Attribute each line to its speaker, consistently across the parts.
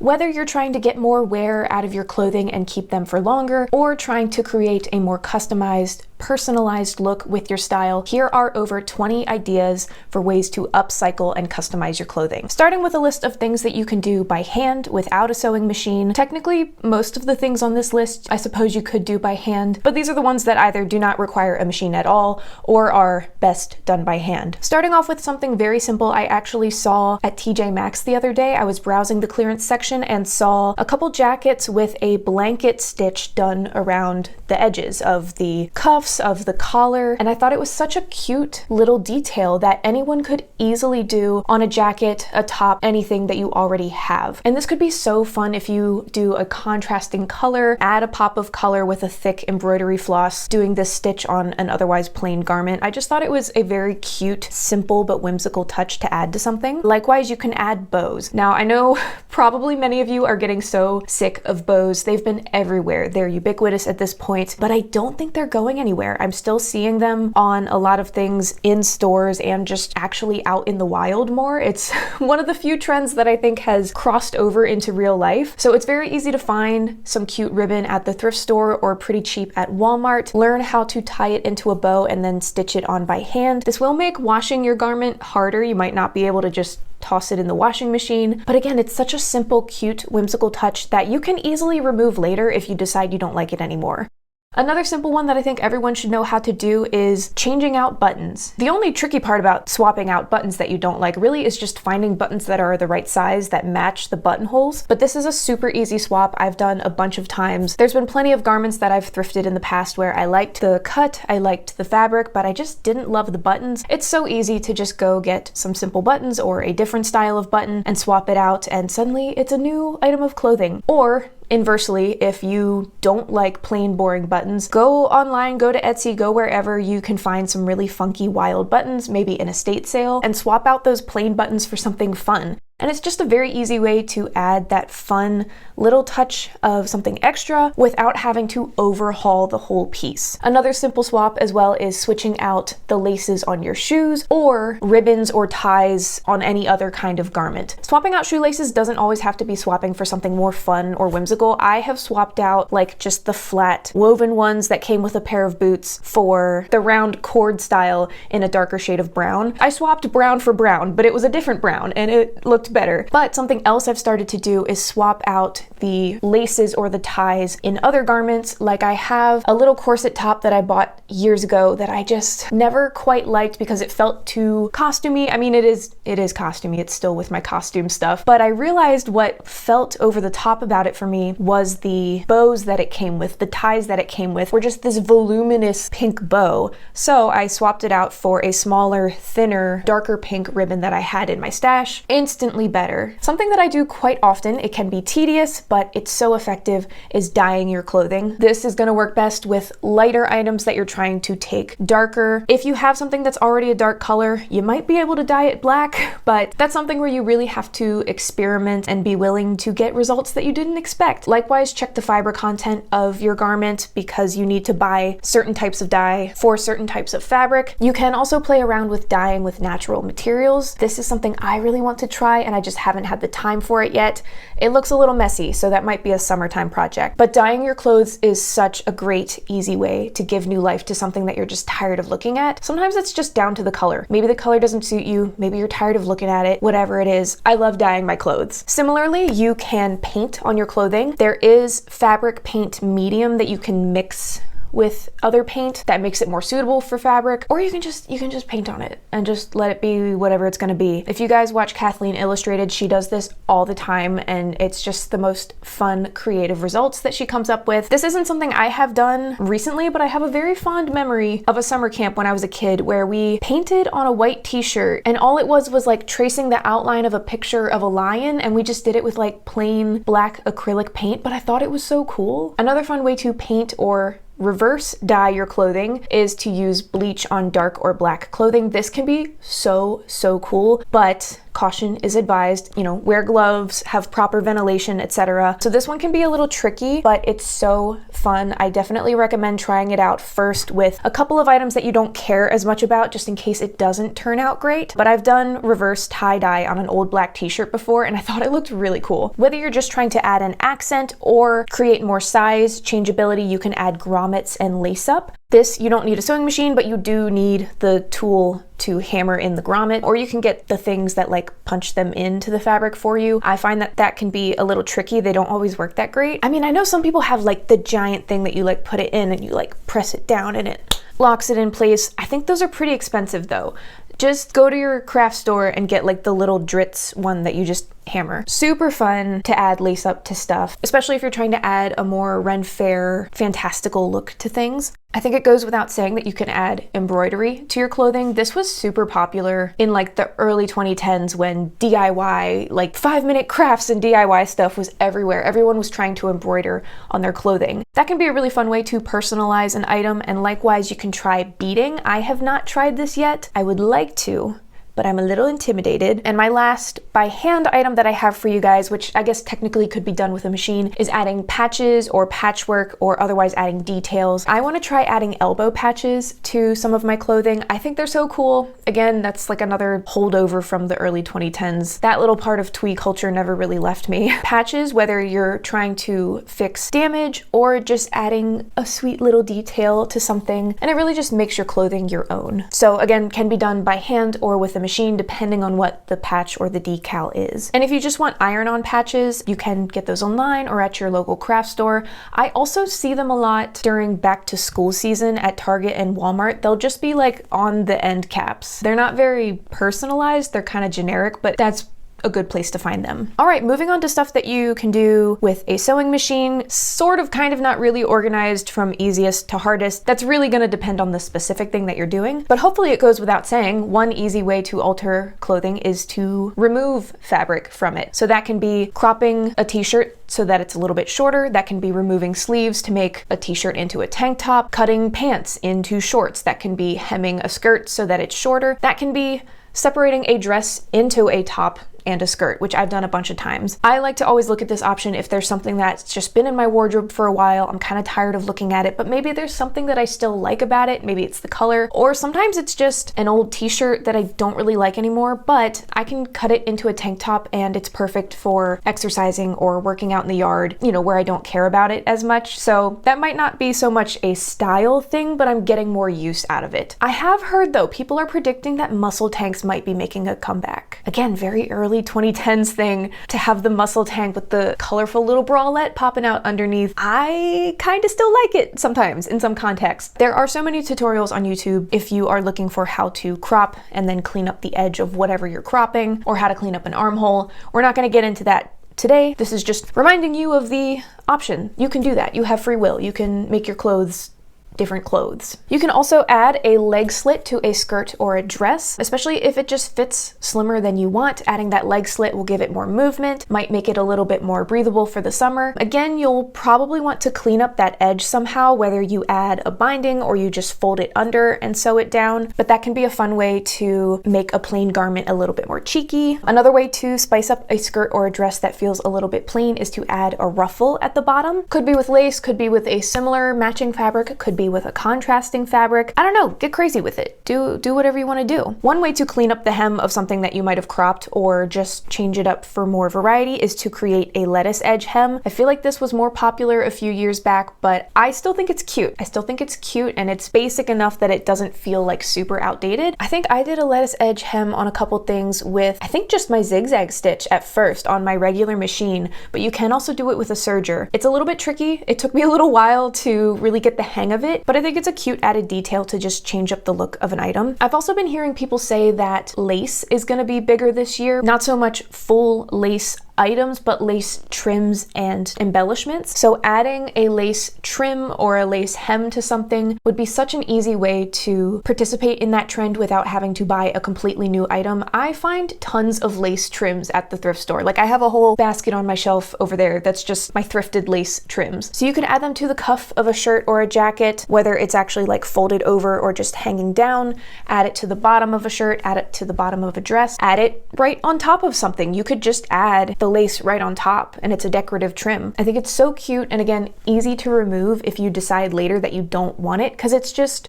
Speaker 1: Whether you're trying to get more wear out of your clothing and keep them for longer, or trying to create a more customized, personalized look with your style, here are over 20 ideas for ways to upcycle and customize your clothing. Starting with a list of things that you can do by hand without a sewing machine. Technically, most of the things on this list, I suppose you could do by hand, but these are the ones that either do not require a machine at all or are best done by hand. Starting off with something very simple I actually saw at TJ Maxx the other day. I was browsing the clearance section and saw a couple jackets with a blanket stitch done around the edges of the cuffs, of the collar, and I thought it was such a cute little detail that anyone could easily do on a jacket, a top, anything that you already have. And this could be so fun if you do a contrasting color, add a pop of color with a thick embroidery floss, doing this stitch on an otherwise plain garment. I just thought it was a very cute, simple, but whimsical touch to add to something. Likewise, you can add bows. Now, I know probably many of you are getting so sick of bows. They've been everywhere. They're ubiquitous at this point, but I don't think they're going anywhere. I'm still seeing them on a lot of things in stores and just actually out in the wild more. It's one of the few trends that I think has crossed over into real life. So it's very easy to find some cute ribbon at the thrift store or pretty cheap at Walmart. Learn how to tie it into a bow and then stitch it on by hand. This will make washing your garment harder. You might not be able to just toss it in the washing machine. But again, it's such a simple, cute, whimsical touch that you can easily remove later if you decide you don't like it anymore. Another simple one that I think everyone should know how to do is changing out buttons. The only tricky part about swapping out buttons that you don't like really is just finding buttons that are the right size that match the buttonholes. But this is a super easy swap I've done a bunch of times. There's been plenty of garments that I've thrifted in the past where I liked the cut, I liked the fabric, but I just didn't love the buttons. It's so easy to just go get some simple buttons or a different style of button and swap it out, and suddenly it's a new item of clothing. Or inversely, if you don't like plain boring buttons, go online, go to Etsy, go wherever you can find some really funky wild buttons, maybe in a estate sale, and swap out those plain buttons for something fun. And it's just a very easy way to add that fun little touch of something extra without having to overhaul the whole piece. Another simple swap as well is switching out the laces on your shoes or ribbons or ties on any other kind of garment. Swapping out shoelaces doesn't always have to be swapping for something more fun or whimsical. I have swapped out like just the flat woven ones that came with a pair of boots for the round cord style in a darker shade of brown. I swapped brown for brown, but it was a different brown and it looked better. But something else I've started to do is swap out the laces or the ties in other garments. Like I have a little corset top that I bought years ago that I just never quite liked because it felt too costumey. I mean, it is costumey. It's still with my costume stuff. But I realized what felt over the top about it for me was the bows that it came with. The ties that it came with were just this voluminous pink bow. So I swapped it out for a smaller, thinner, darker pink ribbon that I had in my stash. Instantly better. Something that I do quite often, it can be tedious, but it's so effective, is dyeing your clothing. This is going to work best with lighter items that you're trying to take darker. If you have something that's already a dark color, you might be able to dye it black, but that's something where you really have to experiment and be willing to get results that you didn't expect. Likewise, check the fiber content of your garment because you need to buy certain types of dye for certain types of fabric. You can also play around with dyeing with natural materials. This is something I really want to try and I just haven't had the time for it yet. It looks a little messy, so that might be a summertime project. But dyeing your clothes is such a great, easy way to give new life to something that you're just tired of looking at. Sometimes it's just down to the color. Maybe the color doesn't suit you, maybe you're tired of looking at it, whatever it is. I love dyeing my clothes. Similarly, you can paint on your clothing. There is fabric paint medium that you can mix with other paint that makes it more suitable for fabric, or you can just paint on it and just let it be whatever it's gonna be. If you guys watch Kathleen Illustrated, she does this all the time and it's just the most fun, creative results that she comes up with. This isn't something I have done recently, but I have a very fond memory of a summer camp when I was a kid where we painted on a white t-shirt and all it was like tracing the outline of a picture of a lion, and we just did it with like plain black acrylic paint, but I thought it was so cool. Another fun way to paint or reverse dye your clothing is to use bleach on dark or black clothing. This can be so cool, but caution is advised. You know, wear gloves, have proper ventilation, etc. So this one can be a little tricky, but it's so fun. I definitely recommend trying it out first with a couple of items that you don't care as much about, just in case it doesn't turn out great. But I've done reverse tie-dye on an old black t-shirt before, and I thought it looked really cool. Whether you're just trying to add an accent or create more size changeability, you can add grommets and lace up. This, you don't need a sewing machine, but you do need the tool to hammer in the grommet, or you can get the things that like punch them into the fabric for you. I find that that can be a little tricky. They don't always work that great. I mean, I know some people have like the giant thing that you like put it in and you like press it down and it locks it in place. I think those are pretty expensive though. Just go to your craft store and get like the little Dritz one that you just hammer. Super fun to add lace up to stuff, especially if you're trying to add a more Renfaire fantastical look to things. I think it goes without saying that you can add embroidery to your clothing. This was super popular in like the early 2010s when DIY, like 5-minute crafts and DIY stuff was everywhere. Everyone was trying to embroider on their clothing. That can be a really fun way to personalize an item, and likewise you can try beading. I have not tried this yet. I would like to, but I'm a little intimidated. And my last by hand item that I have for you guys, which I guess technically could be done with a machine, is adding patches or patchwork or otherwise adding details. I want to try adding elbow patches to some of my clothing. I think they're so cool. Again, that's like another holdover from the early 2010s. That little part of twee culture never really left me. Patches, whether you're trying to fix damage or just adding a sweet little detail to something, and it really just makes your clothing your own. So again, can be done by hand or with a machine depending on what the patch or the decal is. And if you just want iron-on patches, you can get those online or at your local craft store. I also see them a lot during back to school season at Target and Walmart. They'll just be like on the end caps. They're not very personalized, they're kind of generic, but that's a good place to find them. All right, moving on to stuff that you can do with a sewing machine, sort of kind of not really organized from easiest to hardest. That's really going to depend on the specific thing that you're doing, but hopefully it goes without saying, one easy way to alter clothing is to remove fabric from it. So that can be cropping a t-shirt so that it's a little bit shorter. That can be removing sleeves to make a t-shirt into a tank top, cutting pants into shorts. That can be hemming a skirt so that it's shorter. That can be separating a dress into a top and a skirt, which I've done a bunch of times. I like to always look at this option if there's something that's just been in my wardrobe for a while. I'm kind of tired of looking at it, but maybe there's something that I still like about it. Maybe it's the color, or sometimes it's just an old t-shirt that I don't really like anymore, but I can cut it into a tank top and it's perfect for exercising or working out in the yard, you know, where I don't care about it as much. So that might not be so much a style thing, but I'm getting more use out of it. I have heard though, people are predicting that muscle tanks might be making a comeback. Again, very early 2010s thing to have the muscle tank with the colorful little bralette popping out underneath. I kind of still like it sometimes in some contexts. There are so many tutorials on YouTube if you are looking for how to crop and then clean up the edge of whatever you're cropping, or how to clean up an armhole. We're not going to get into that today. This is just reminding you of the option. You can do that. You have free will. You can make your clothes different clothes. You can also add a leg slit to a skirt or a dress, especially if it just fits slimmer than you want. Adding that leg slit will give it more movement, might make it a little bit more breathable for the summer. Again, you'll probably want to clean up that edge somehow, whether you add a binding or you just fold it under and sew it down, but that can be a fun way to make a plain garment a little bit more cheeky. Another way to spice up a skirt or a dress that feels a little bit plain is to add a ruffle at the bottom. Could be with lace, could be with a similar matching fabric, could be with a contrasting fabric. I don't know, get crazy with it. Do whatever you want to do. One way to clean up the hem of something that you might have cropped or just change it up for more variety is to create a lettuce edge hem. I feel like this was more popular a few years back, but I still think it's cute. I still think it's cute, and it's basic enough that it doesn't feel like super outdated. I think I did a lettuce edge hem on a couple things with, I think, just my zigzag stitch at first on my regular machine, but you can also do it with a serger. It's a little bit tricky. It took me a little while to really get the hang of it, but I think it's a cute added detail to just change up the look of an item. I've also been hearing people say that lace is going to be bigger this year. Not so much full lace items, but lace trims and embellishments. So adding a lace trim or a lace hem to something would be such an easy way to participate in that trend without having to buy a completely new item. I find tons of lace trims at the thrift store. Like I have a whole basket on my shelf over there that's just my thrifted lace trims. So you can add them to the cuff of a shirt or a jacket, whether it's actually like folded over or just hanging down, add it to the bottom of a shirt, add it to the bottom of a dress, add it right on top of something. You could just add the lace right on top and it's a decorative trim. I think it's so cute, and again, easy to remove if you decide later that you don't want it, because it's just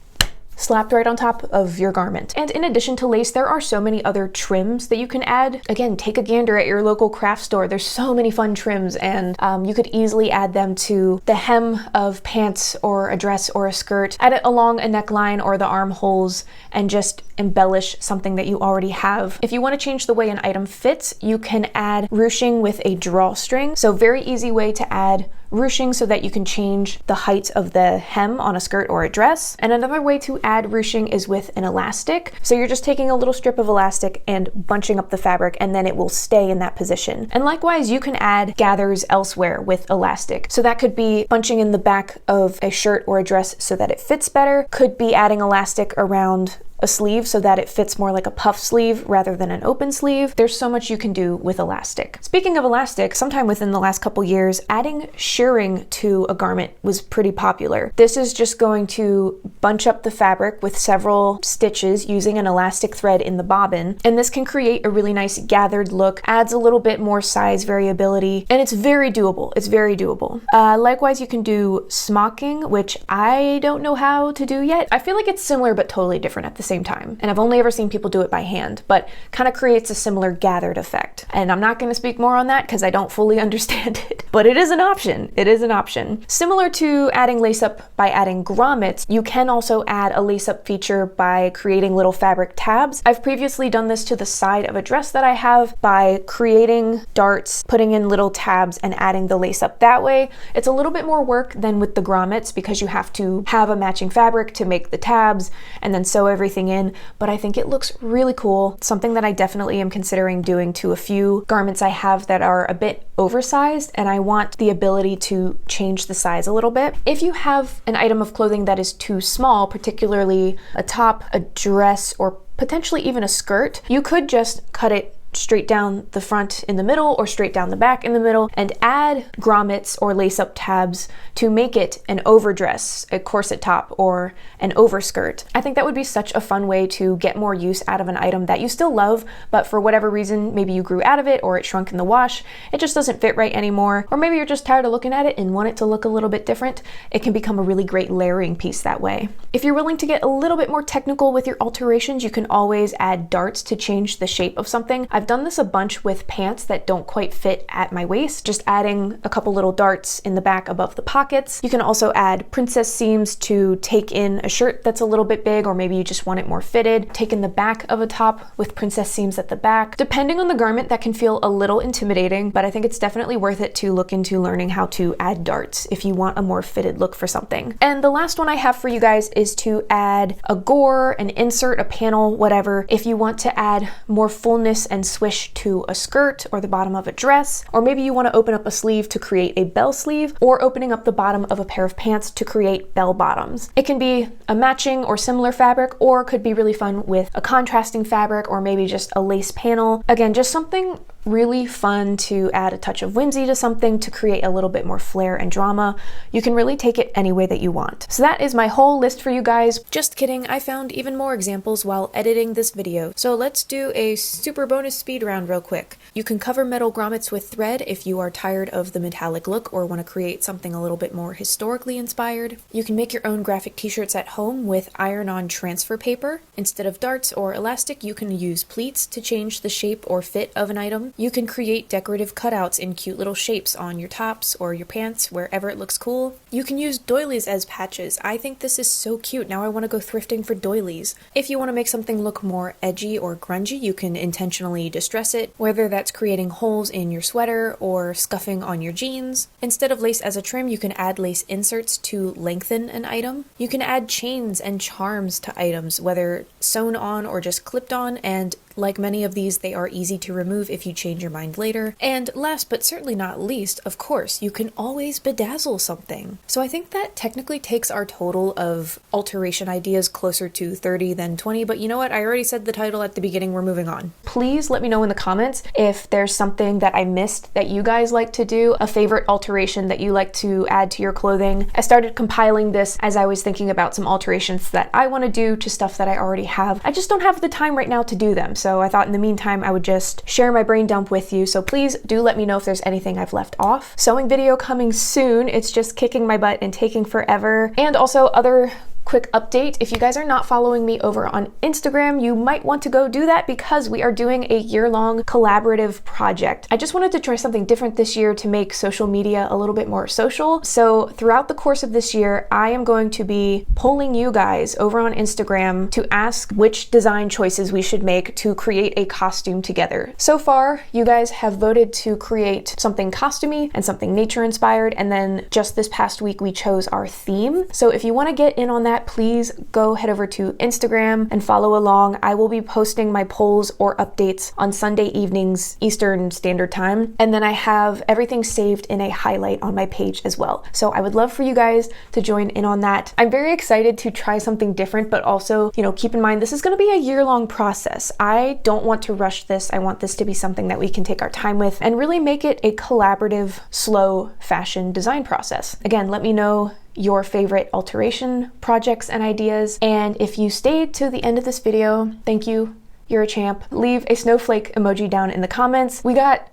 Speaker 1: slapped right on top of your garment. And in addition to lace, there are so many other trims that you can add. Again, take a gander at your local craft store. There's so many fun trims, and you could easily add them to the hem of pants or a dress or a skirt, add it along a neckline or the armholes, and just embellish something that you already have. If you want to change the way an item fits, you can add ruching with a drawstring. So very easy way to add ruching so that you can change the height of the hem on a skirt or a dress. And another way to add ruching is with an elastic. So you're just taking a little strip of elastic and bunching up the fabric, and then it will stay in that position. And likewise, you can add gathers elsewhere with elastic. So that could be bunching in the back of a shirt or a dress so that it fits better. Could be adding elastic around a sleeve so that it fits more like a puff sleeve rather than an open sleeve. There's so much you can do with elastic. Speaking of elastic, sometime within the last couple years, adding shirring to a garment was pretty popular. This is just going to bunch up the fabric with several stitches using an elastic thread in the bobbin, and this can create a really nice gathered look, adds a little bit more size variability, and it's very doable. It's very doable. Likewise, you can do smocking, which I don't know how to do yet. I feel like it's similar but totally different at the same time. And I've only ever seen people do it by hand, but kind of creates a similar gathered effect. And I'm not going to speak more on that because I don't fully understand it, but it is an option. It is an option. Similar to adding lace up by adding grommets, you can also add a lace up feature by creating little fabric tabs. I've previously done this to the side of a dress that I have by creating darts, putting in little tabs, and adding the lace up that way. It's a little bit more work than with the grommets because you have to have a matching fabric to make the tabs and then sew everything in, but I think it looks really cool. Something that I definitely am considering doing to a few garments I have that are a bit oversized, and I want the ability to change the size a little bit. If you have an item of clothing that is too small, particularly a top, a dress, or potentially even a skirt, you could just cut it straight down the front in the middle or straight down the back in the middle and add grommets or lace-up tabs to make it an overdress, a corset top, or an overskirt. I think that would be such a fun way to get more use out of an item that you still love, but for whatever reason, maybe you grew out of it or it shrunk in the wash, it just doesn't fit right anymore, or maybe you're just tired of looking at it and want it to look a little bit different. It can become a really great layering piece that way. If you're willing to get a little bit more technical with your alterations, you can always add darts to change the shape of something. I've done this a bunch with pants that don't quite fit at my waist, just adding a couple little darts in the back above the pockets. You can also add princess seams to take in a shirt that's a little bit big, or maybe you just want it more fitted. Take in the back of a top with princess seams at the back. Depending on the garment, that can feel a little intimidating, but I think it's definitely worth it to look into learning how to add darts if you want a more fitted look for something. And the last one I have for you guys is to add a gore, an insert, a panel, whatever, if you want to add more fullness and swish to a skirt or the bottom of a dress, or maybe you want to open up a sleeve to create a bell sleeve, or opening up the bottom of a pair of pants to create bell bottoms. It can be a matching or similar fabric, or could be really fun with a contrasting fabric, or maybe just a lace panel. Again, just something really fun to add a touch of whimsy to something to create a little bit more flair and drama. You can really take it any way that you want. So that is my whole list for you guys. Just kidding, I found even more examples while editing this video. So let's do a super bonus speed round real quick. You can cover metal grommets with thread if you are tired of the metallic look or want to create something a little bit more historically inspired. You can make your own graphic t-shirts at home with iron-on transfer paper. Instead of darts or elastic, you can use pleats to change the shape or fit of an item. You can create decorative cutouts in cute little shapes on your tops or your pants, wherever it looks cool. You can use doilies as patches. I think this is so cute. Now I want to go thrifting for doilies. If you want to make something look more edgy or grungy, you can intentionally distress it, whether that's creating holes in your sweater or scuffing on your jeans. Instead of lace as a trim, you can add lace inserts to lengthen an item. You can add chains and charms to items, whether sewn on or just clipped on, and Like many of these, they are easy to remove if you change your mind later. And last but certainly not least, of course, you can always bedazzle something. So I think that technically takes our total of alteration ideas closer to 30 than 20, but you know what? I already said the title at the beginning, we're moving on. Please let me know in the comments if there's something that I missed that you guys like to do, a favorite alteration that you like to add to your clothing. I started compiling this as I was thinking about some alterations that I want to do to stuff that I already have. I just don't have the time right now to do them, so I thought in the meantime I would just share my brain dump with you. So please do let me know if there's anything I've left off. Sewing video coming soon. It's just kicking my butt and taking forever. And also other quick update, if you guys are not following me over on Instagram, you might want to go do that because we are doing a year-long collaborative project. I just wanted to try something different this year to make social media a little bit more social. So throughout the course of this year, I am going to be polling you guys over on Instagram to ask which design choices we should make to create a costume together. So far, you guys have voted to create something costumey and something nature inspired, and then just this past week we chose our theme. So if you want to get in on that, please go head over to Instagram and follow along. I will be posting my polls or updates on Sunday evenings Eastern Standard Time, and then I have everything saved in a highlight on my page as well. So I would love for you guys to join in on that. I'm very excited to try something different, but also, you know, keep in mind this is going to be a year-long process. I don't want to rush this. I want this to be something that we can take our time with and really make it a collaborative, slow fashion design process. Again, let me know your favorite alteration projects and ideas. And if you stayed to the end of this video, thank you. You're a champ. Leave a snowflake emoji down in the comments. We got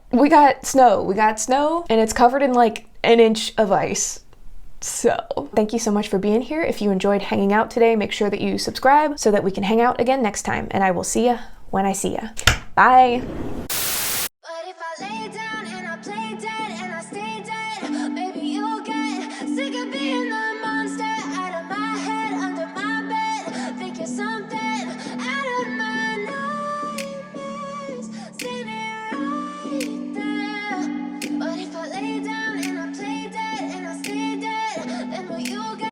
Speaker 1: snow and it's covered in like an inch of ice. So thank you so much for being here. If you enjoyed hanging out today, make sure that you subscribe so that we can hang out again next time. And I will see ya when I see ya. Bye.